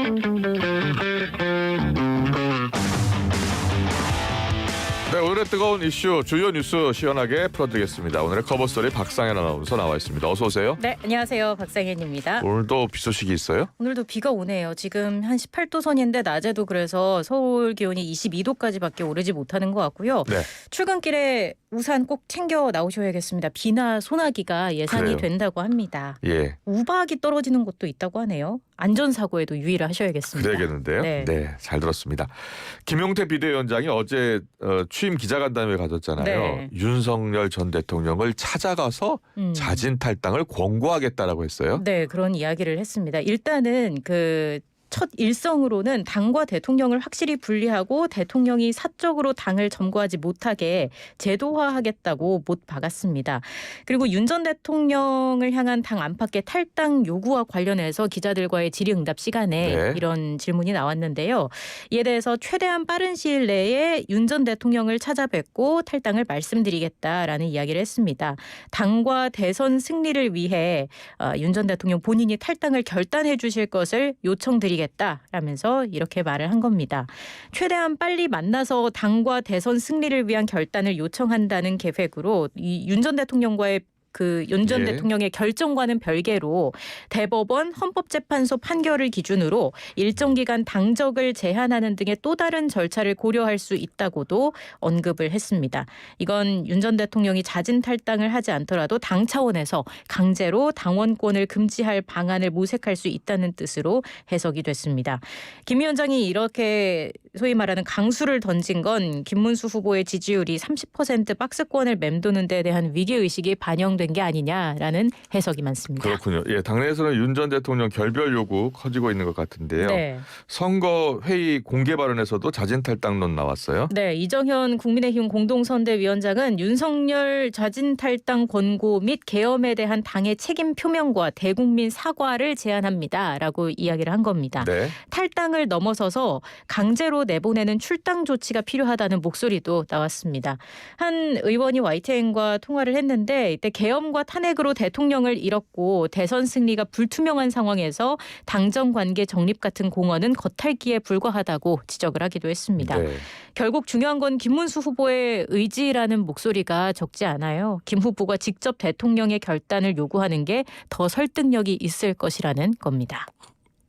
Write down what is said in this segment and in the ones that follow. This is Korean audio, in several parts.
네, 오늘의 뜨거운 이슈 주요 뉴스 시원하게 풀어드리겠습니다. 오늘의 커버스토리 박상현 아나운서 나와 있습니다. 어서 오세요. 네, 안녕하세요. 박상현입니다. 오늘도 비 소식이 있어요? 오늘도 비가 오네요. 지금 한 18도 선인데 낮에도 그래서 서울 기온이 22도까지밖에 오르지 못하는 것 같고요. 네. 출근길에 우산 꼭 챙겨 나오셔야겠습니다. 비나 소나기가 예상이 그래요. 된다고 합니다. 예, 우박이 떨어지는 곳도 있다고 하네요. 안전사고에도 유의를 하셔야겠습니다. 그래야겠는데요. 네. 잘 들었습니다. 김용태 비대위원장이 어제 취임 기자간담회 가졌잖아요. 네. 윤석열 전 대통령을 찾아가서 자진 탈당을 권고하겠다라고 했어요. 네, 그런 이야기를 했습니다. 일단은 첫 일성으로는 당과 대통령을 확실히 분리하고 대통령이 사적으로 당을 점거하지 못하게 제도화하겠다고 못 박았습니다. 그리고 윤 전 대통령을 향한 당 안팎의 탈당 요구와 관련해서 기자들과의 질의응답 시간에 네. 이런 질문이 나왔는데요. 이에 대해서 최대한 빠른 시일 내에 윤 전 대통령을 찾아뵙고 탈당을 말씀드리겠다라는 이야기를 했습니다. 당과 대선 승리를 위해 윤 전 대통령 본인이 탈당을 결단해 주실 것을 요청드리겠다라면서 이렇게 말을 한 겁니다. 최대한 빨리 만나서 당과 대선 승리를 위한 결단을 요청한다는 계획으로 이 윤 전 대통령과의 윤 전 예. 대통령의 결정과는 별개로 대법원 헌법재판소 판결을 기준으로 일정 기간 당적을 제한하는 등의 또 다른 절차를 고려할 수 있다고도 언급을 했습니다. 이건 윤 전 대통령이 자진 탈당을 하지 않더라도 당 차원에서 강제로 당원권을 금지할 방안을 모색할 수 있다는 뜻으로 해석이 됐습니다. 김 위원장이 이렇게 소위 말하는 강수를 던진 건 김문수 후보의 지지율이 30% 박스권을 맴도는 데 대한 위기의식이 반영된 게 아니냐라는 해석이 많습니다. 그렇군요. 예, 당내에서는 윤 전 대통령 결별 요구 커지고 있는 것 같은데요. 네. 선거 회의 공개 발언에서도 자진 탈당론 나왔어요. 네, 이정현 국민의힘 공동선대위원장은 윤석열 자진 탈당 권고 및 계엄에 대한 당의 책임 표명과 대국민 사과를 제안합니다라고 이야기를 한 겁니다. 네. 탈당을 넘어서서 강제로 내보내는 출당 조치가 필요하다는 목소리도 나왔습니다. 한 의원이 YTN과 통화를 했는데 이때 계엄과 탄핵으로 대통령을 잃었고 대선 승리가 불투명한 상황에서 당정 관계 정립 같은 공언은 겉핥기에 불과하다고 지적을 하기도 했습니다. 네. 결국 중요한 건 김문수 후보의 의지라는 목소리가 적지 않아요. 김 후보가 직접 대통령의 결단을 요구하는 게 더 설득력이 있을 것이라는 겁니다.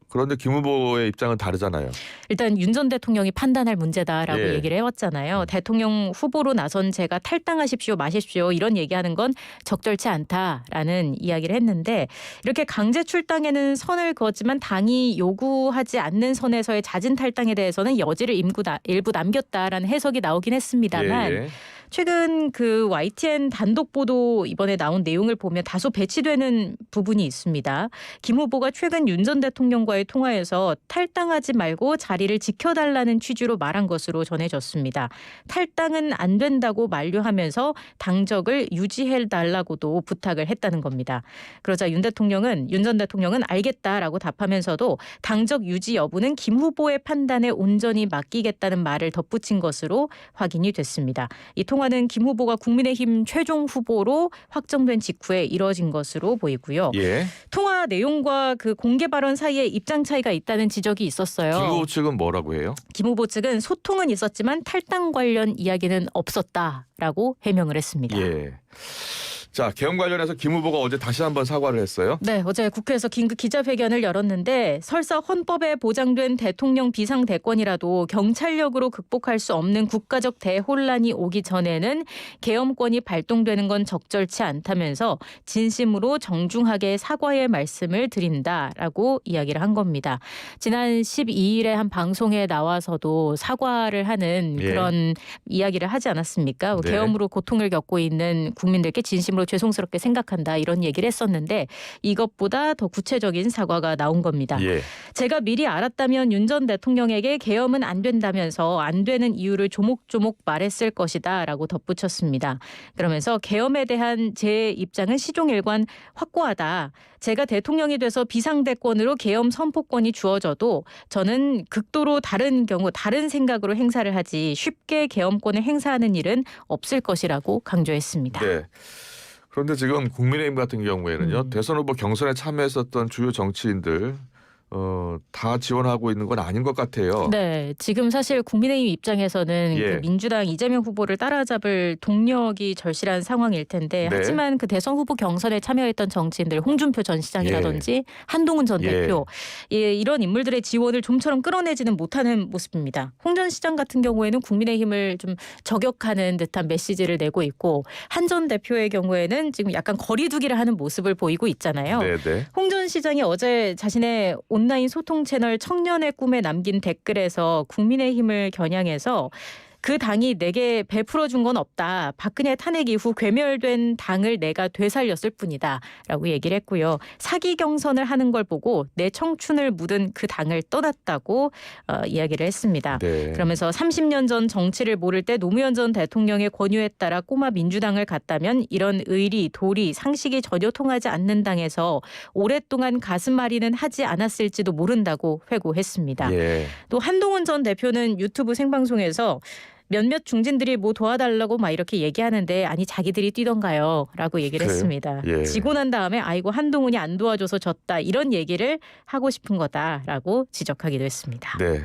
그런데 김 후보의 입장은 다르잖아요. 일단 윤 전 대통령이 판단할 문제다라고 예. 얘기를 해왔잖아요. 대통령 후보로 나선 제가 탈당하십시오 마십시오 이런 얘기하는 건 적절치 않다라는 이야기를 했는데 이렇게 강제 출당에는 선을 그었지만 당이 요구하지 않는 선에서의 자진 탈당에 대해서는 여지를 일부 남겼다라는 해석이 나오긴 했습니다만 예. 최근 YTN 단독 보도 이번에 나온 내용을 보면 다소 배치되는 부분이 있습니다. 김 후보가 최근 윤 전 대통령과의 통화에서 탈당하지 말고 자리를 지켜달라는 취지로 말한 것으로 전해졌습니다. 탈당은 안 된다고 만류하면서 당적을 유지해달라고도 부탁을 했다는 겁니다. 그러자 윤 전 대통령은 알겠다라고 답하면서도 당적 유지 여부는 김 후보의 판단에 온전히 맡기겠다는 말을 덧붙인 것으로 확인이 됐습니다. 이 통화는 김 후보가 국민의힘 최종 후보로 확정된 직후에 이뤄진 것으로 보이고요. 예. 통화 내용과 공개 발언 사이에 입장 차이가 있다는 지적이 있었어요. 김 후보 측은 뭐라고 해요? 김 후보 측은 소통은 있었지만 탈당 관련 이야기는 없었다라고 해명을 했습니다. 예. 자, 계엄 관련해서 김 후보가 어제 다시 한번 사과를 했어요. 네, 어제 국회에서 긴급 기자회견을 열었는데 설사 헌법에 보장된 대통령 비상대권이라도 경찰력으로 극복할 수 없는 국가적 대혼란이 오기 전에는 계엄권이 발동되는 건 적절치 않다면서 진심으로 정중하게 사과의 말씀을 드린다라고 이야기를 한 겁니다. 지난 12일에 한 방송에 나와서도 사과를 하는 예. 그런 이야기를 하지 않았습니까? 네. 계엄으로 고통을 겪고 있는 국민들께 진심으로 죄송스럽게 생각한다 이런 얘기를 했었는데 이것보다 더 구체적인 사과가 나온 겁니다. 예. 제가 미리 알았다면 윤 전 대통령에게 계엄은 안 된다면서 안 되는 이유를 조목조목 말했을 것이다 라고 덧붙였습니다. 그러면서 계엄에 대한 제 입장은 시종일관 확고하다. 제가 대통령이 돼서 비상대권으로 계엄 선포권이 주어져도 저는 극도로 다른 생각으로 행사를 하지 쉽게 계엄권을 행사하는 일은 없을 것이라고 강조했습니다. 네. 그런데 지금 국민의힘 같은 경우에는요. 대선 후보 경선에 참여했었던 주요 정치인들 다 지원하고 있는 건 아닌 것 같아요. 네, 지금 사실 국민의힘 입장에서는 예. 그 민주당 이재명 후보를 따라잡을 동력이 절실한 상황일 텐데 네. 하지만 그 대선 후보 경선에 참여했던 정치인들 홍준표 전 시장이라든지 한동훈 전 예. 대표 이런 인물들의 지원을 좀처럼 끌어내지는 못하는 모습입니다. 홍 전 시장 같은 경우에는 국민의힘을 좀 저격하는 듯한 메시지를 내고 있고 한 전 대표의 경우에는 지금 약간 거리두기를 하는 모습을 보이고 있잖아요. 네네. 홍 전 시장이 어제 자신의 온라인 소통 채널 청년의 꿈에 남긴 댓글에서 국민의힘을 겨냥해서 그 당이 내게 베풀어 준 건 없다. 박근혜 탄핵 이후 괴멸된 당을 내가 되살렸을 뿐이다. 라고 얘기를 했고요. 사기 경선을 하는 걸 보고 내 청춘을 묻은 그 당을 떠났다고 이야기를 했습니다. 네. 그러면서 30년 전 정치를 모를 때 노무현 전 대통령의 권유에 따라 꼬마 민주당을 갔다면 이런 의리, 도리, 상식이 전혀 통하지 않는 당에서 오랫동안 가슴앓이는 하지 않았을지도 모른다고 회고했습니다. 예. 또 한동훈 전 대표는 유튜브 생방송에서 몇몇 중진들이 뭐 도와달라고 막 이렇게 얘기하는데 아니 자기들이 뛰던가요 라고 얘기를 그래요? 했습니다. 예. 지고 난 다음에 아이고 한동훈이 안 도와줘서 졌다 이런 얘기를 하고 싶은 거다라고 지적하기도 했습니다. 네.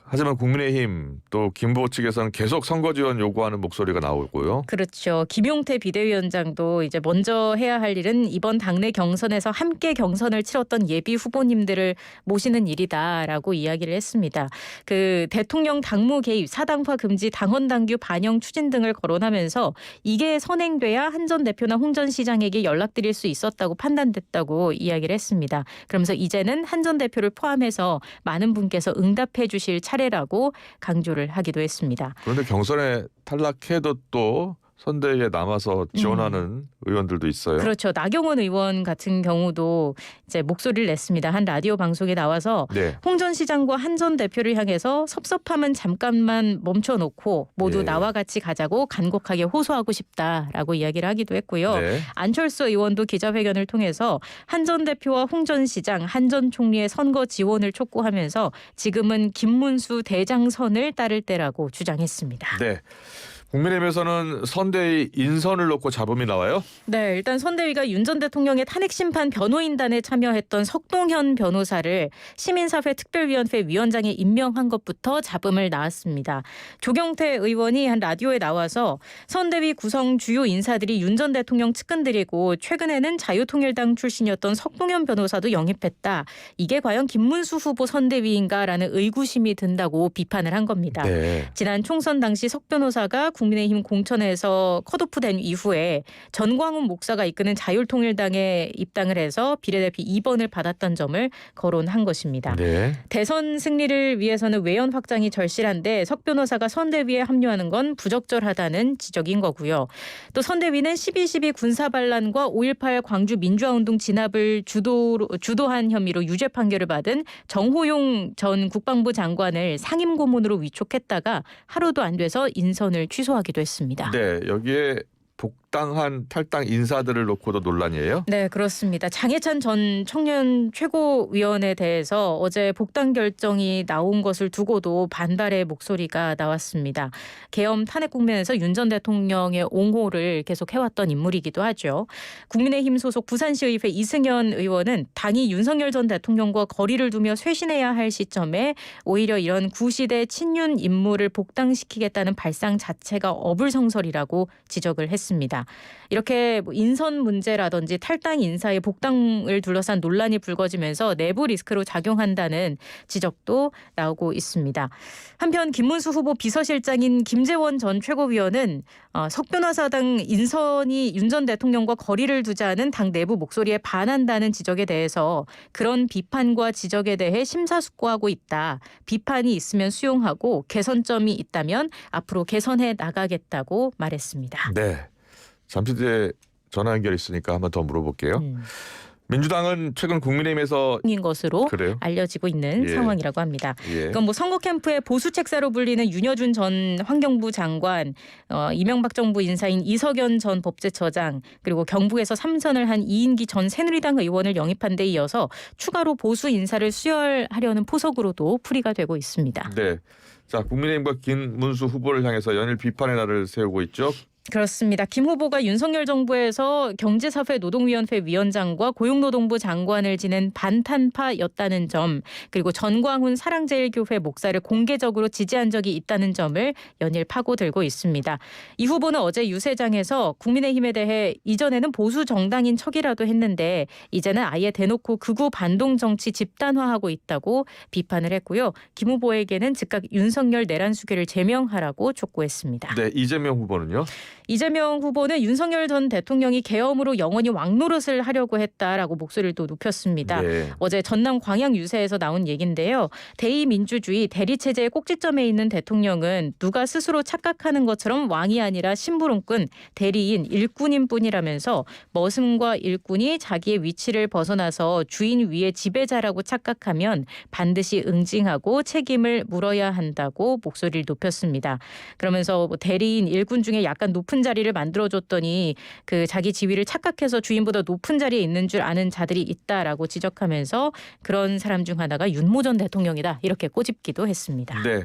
하지만 국민의힘 또 김부호 측에서는 계속 선거 지원 요구하는 목소리가 나오고요. 그렇죠. 김용태 비대위원장도 이제 먼저 해야 할 일은 이번 당내 경선에서 함께 경선을 치렀던 예비 후보님들을 모시는 일이다라고 이야기를 했습니다. 그 대통령 당무 개입, 사당파 금지, 당원 당규 반영 추진 등을 거론하면서 이게 선행돼야 한 전 대표나 홍 전 시장에게 연락드릴 수 있었다고 판단됐다고 이야기를 했습니다. 그러면서 이제는 한 전 대표를 포함해서 많은 분께서 응답해 주실 차례라고 강조를 하기도 했습니다. 그런데 경선에 탈락해도 또 선대위에 남아서 지원하는 의원들도 있어요. 그렇죠. 나경원 의원 같은 경우도 이제 목소리를 냈습니다. 한 라디오 방송에 나와서 네. 홍 전 시장과 한 전 대표를 향해서 섭섭함은 잠깐만 멈춰놓고 모두 예. 나와 같이 가자고 간곡하게 호소하고 싶다라고 이야기를 하기도 했고요. 네. 안철수 의원도 기자회견을 통해서 한 전 대표와 홍 전 시장, 한 전 총리의 선거 지원을 촉구하면서 지금은 김문수 대장선을 따를 때라고 주장했습니다. 네. 국민의힘에서는 선대위 인선을 놓고 잡음이 나와요. 네, 일단 선대위가 윤 전 대통령의 탄핵심판 변호인단에 참여했던 석동현 변호사를 시민사회 특별위원회 위원장에 임명한 것부터 잡음을 낳았습니다. 조경태 의원이 한 라디오에 나와서 선대위 구성 주요 인사들이 윤 전 대통령 측근들이고 최근에는 자유통일당 출신이었던 석동현 변호사도 영입했다. 이게 과연 김문수 후보 선대위인가라는 의구심이 든다고 비판을 한 겁니다. 네. 지난 총선 당시 석 변호사가 국민의힘 공천에서 컷오프된 이후에 전광훈 목사가 이끄는 자유통일당에 입당을 해서 비례대표 2번을 받았던 점을 거론한 것입니다. 네. 대선 승리를 위해서는 외연 확장이 절실한데 석 변호사가 선대위에 합류하는 건 부적절하다는 지적인 거고요. 또 선대위는 12.12 군사반란과 5.18 광주 민주화운동 진압을 주도한 혐의로 유죄 판결을 받은 정호용 전 국방부 장관을 상임고문으로 위촉했다가 하루도 안 돼서 인선을 취소하기도 했습니다. 네. 여기에 복당한 탈당 인사들을 놓고도 논란이에요. 네, 그렇습니다. 장해찬 전 청년 최고위원에 대해서 어제 복당 결정이 나온 것을 두고도 반발의 목소리가 나왔습니다. 계엄 탄핵 국면에서 윤 전 대통령의 옹호를 계속 해왔던 인물이기도 하죠. 국민의힘 소속 부산시의회 이승현 의원은 당이 윤석열 전 대통령과 거리를 두며 쇄신해야 할 시점에 오히려 이런 구시대 친윤 인물을 복당시키겠다는 발상 자체가 어불성설이라고 지적을 했습니다. 이렇게 인선 문제라든지 탈당 인사의 복당을 둘러싼 논란이 불거지면서 내부 리스크로 작용한다는 지적도 나오고 있습니다. 한편 김문수 후보 비서실장인 김재원 전 최고위원은 석 변호사당 인선이 윤 전 대통령과 거리를 두자는 당 내부 목소리에 반한다는 지적에 대해서 그런 비판과 지적에 대해 심사숙고하고 있다. 비판이 있으면 수용하고 개선점이 있다면 앞으로 개선해 나가겠다고 말했습니다. 네. 잠시 뒤에 전화 연결 있으니까 한번 더 물어볼게요. 민주당은 최근 국민의힘에서 인 것으로 그래요? 알려지고 있는 예. 상황이라고 합니다. 예. 그건 뭐 선거 캠프의 보수 책사로 불리는 윤여준 전 환경부 장관, 이명박 정부 인사인 이석연 전 법제처장, 그리고 경북에서 3선을 한 이인기 전 새누리당 의원을 영입한 데 이어서 추가로 보수 인사를 수혈하려는 포석으로도 풀이가 되고 있습니다. 네. 자, 국민의힘과 김문수 후보를 향해서 연일 비판의 날을 세우고 있죠. 그렇습니다. 김 후보가 윤석열 정부에서 경제사회노동위원회 위원장과 고용노동부 장관을 지낸 반탄파였다는 점, 그리고 전광훈 사랑제일교회 목사를 공개적으로 지지한 적이 있다는 점을 연일 파고들고 있습니다. 이 후보는 어제 유세장에서 국민의힘에 대해 이전에는 보수 정당인 척이라도 했는데 이제는 아예 대놓고 극우 반동 정치 집단화하고 있다고 비판을 했고요. 김 후보에게는 즉각 윤석열 내란 수계를 제명하라고 촉구했습니다. 네, 이재명 후보는요? 이재명 후보는 윤석열 전 대통령이 계엄으로 영원히 왕노릇을 하려고 했다라고 목소리를 또 높였습니다. 네. 어제 전남 광양 유세에서 나온 얘긴데요. 대의민주주의 대리체제의 꼭지점에 있는 대통령은 누가 스스로 착각하는 것처럼 왕이 아니라 심부름꾼, 대리인, 일꾼인 뿐이라면서 머슴과 일꾼이 자기의 위치를 벗어나서 주인 위의 지배자라고 착각하면 반드시 응징하고 책임을 물어야 한다고 목소리를 높였습니다. 그러면서 뭐 대리인, 일꾼 중에 약간 높은 자리를 만들어줬더니 그 자기 지위를 착각해서 주인보다 높은 자리에 있는 줄 아는 자들이 있다라고 지적하면서 그런 사람 중 하나가 윤모 전 대통령이다 이렇게 꼬집기도 했습니다. 네.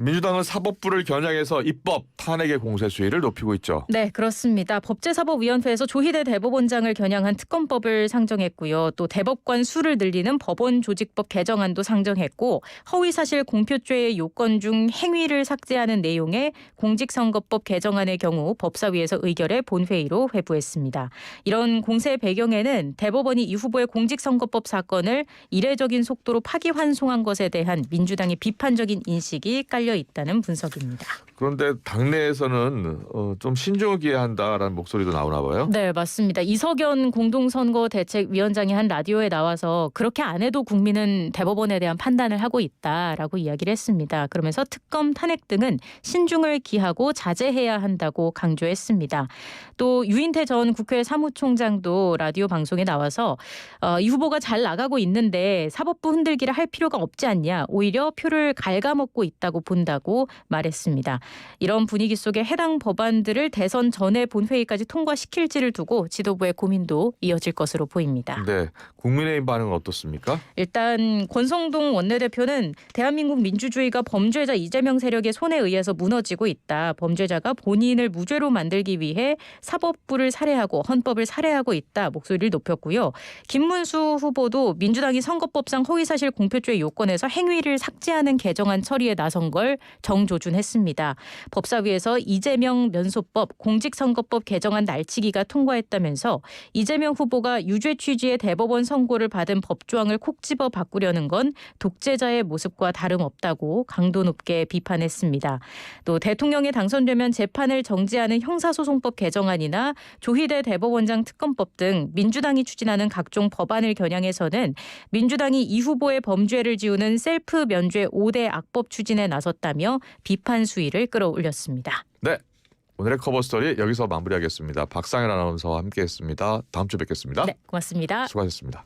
민주당은 사법부를 겨냥해서 입법 탄핵의 공세 수위를 높이고 있죠. 네, 그렇습니다. 법제사법위원회에서 조희대 대법원장을 겨냥한 특검법을 상정했고요. 또 대법관 수를 늘리는 법원 조직법 개정안도 상정했고 허위사실 공표죄의 요건 중 행위를 삭제하는 내용의 공직선거법 개정안의 경우 법사위에서 의결해 본회의로 회부했습니다. 이런 공세의 배경에는 대법원이 이 후보의 공직선거법 사건을 이례적인 속도로 파기환송한 것에 대한 민주당의 비판적인 인식이 깔려 있다는 분석입니다. 그런데 당내에서는 좀 신중을 기해야 한다라는 목소리도 나오나 봐요. 네, 맞습니다. 이석연 공동선거대책위원장이 한 라디오에 나와서 그렇게 안 해도 국민은 대법원에 대한 판단을 하고 있다라고 이야기를 했습니다. 그러면서 특검 탄핵 등은 신중을 기하고 자제해야 한다고 강조했습니다. 또 유인태 전 국회 사무총장도 라디오 방송에 나와서 이 후보가 잘 나가고 있는데 사법부 흔들기를 할 필요가 없지 않냐. 오히려 표를 갉아먹고 있다고 본다고 말했습니다. 이런 분위기 속에 해당 법안들을 대선 전에 본회의까지 통과시킬지를 두고 지도부의 고민도 이어질 것으로 보입니다. 네, 국민의힘 반응은 어떻습니까? 일단 권성동 원내대표는 대한민국 민주주의가 범죄자 이재명 세력의 손에 의해서 무너지고 있다. 범죄자가 본인을 무죄로 만들기 위해 사법부를 살해하고 헌법을 살해하고 있다. 목소리를 높였고요. 김문수 후보도 민주당이 선거법상 허위사실 공표죄 요건에서 행위를 삭제하는 개정안 처리에 나선 걸 정조준했습니다. 법사위에서 이재명 면소법, 공직선거법 개정안 날치기가 통과했다면서 이재명 후보가 유죄 취지의 대법원 선고를 받은 법조항을 콕 집어 바꾸려는 건 독재자의 모습과 다름없다고 강도 높게 비판했습니다. 또 대통령이 당선되면 재판을 정지하는 형사소송법 개정안이나 조희대 대법원장 특검법 등 민주당이 추진하는 각종 법안을 겨냥해서는 민주당이 이 후보의 범죄를 지우는 셀프 면죄 5대 악법 추진에 나섰다며 비판 수위를 끌어올렸습니다. 네, 오늘의 커버스토리 여기서 마무리하겠습니다. 박상현 아나운서와 함께했습니다. 다음 주에 뵙겠습니다. 네, 고맙습니다. 수고하셨습니다.